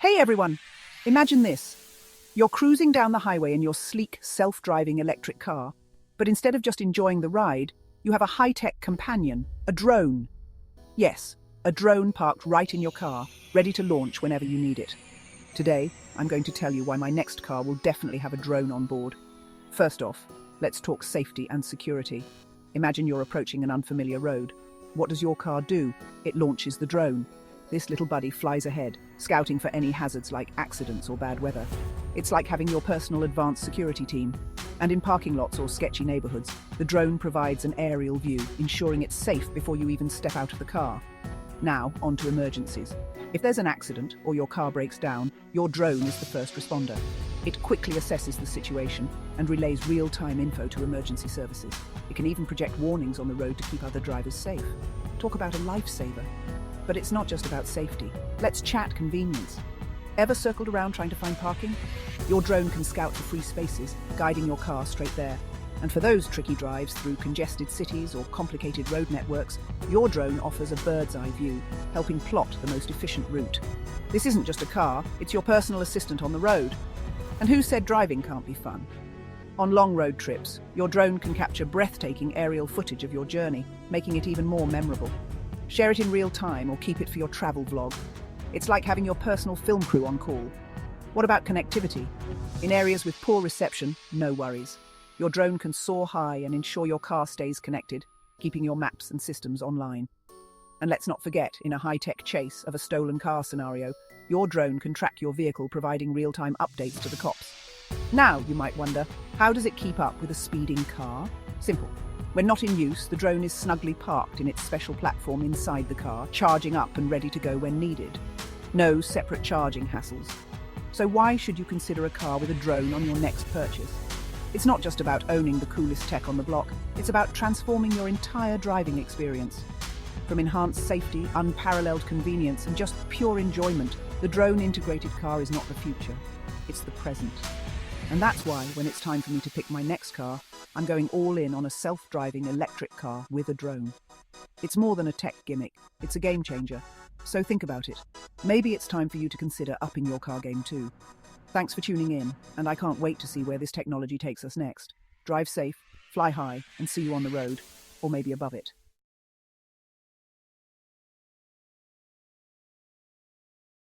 Hey everyone! Imagine this. You're cruising down the highway in your sleek, self-driving electric car, but instead of just enjoying the ride, you have a high-tech companion, a drone. Yes, a drone parked right in your car, ready to launch whenever you need it. Today, I'm going to tell you why my next car will definitely have a drone on board. First off, let's talk safety and security. Imagine you're approaching an unfamiliar road. What does your car do? It launches the drone. This little buddy flies ahead, scouting for any hazards like accidents or bad weather. It's like having your personal advanced security team. And in parking lots or sketchy neighborhoods, the drone provides an aerial view, ensuring it's safe before you even step out of the car. Now, on to emergencies. If there's an accident or your car breaks down, your drone is the first responder. It quickly assesses the situation and relays real-time info to emergency services. It can even project warnings on the road to keep other drivers safe. Talk about a lifesaver. But it's not just about safety. Let's chat convenience. Ever circled around trying to find parking? Your drone can scout for free spaces, guiding your car straight there. And for those tricky drives through congested cities or complicated road networks, your drone offers a bird's-eye view, helping plot the most efficient route. This isn't just a car, it's your personal assistant on the road. And who said driving can't be fun? On long road trips, your drone can capture breathtaking aerial footage of your journey, making it even more memorable. Share it in real time or keep it for your travel vlog. It's like having your personal film crew on call. What about connectivity? In areas with poor reception, no worries. Your drone can soar high and ensure your car stays connected, keeping your maps and systems online. And let's not forget, in a high-tech chase of a stolen car scenario, your drone can track your vehicle, providing real-time updates to the cops. Now, you might wonder, how does it keep up with a speeding car? Simple. When not in use, the drone is snugly parked in its special platform inside the car, charging up and ready to go when needed. No separate charging hassles. So why should you consider a car with a drone on your next purchase? It's not just about owning the coolest tech on the block, it's about transforming your entire driving experience. From enhanced safety, unparalleled convenience, and just pure enjoyment, the drone-integrated car is not the future, it's the present. And that's why, when it's time for me to pick my next car, I'm going all in on a self-driving electric car with a drone. It's more than a tech gimmick, it's a game changer. So think about it. Maybe it's time for you to consider upping your car game too. Thanks for tuning in, and I can't wait to see where this technology takes us next. Drive safe, fly high, and see you on the road, or maybe above it.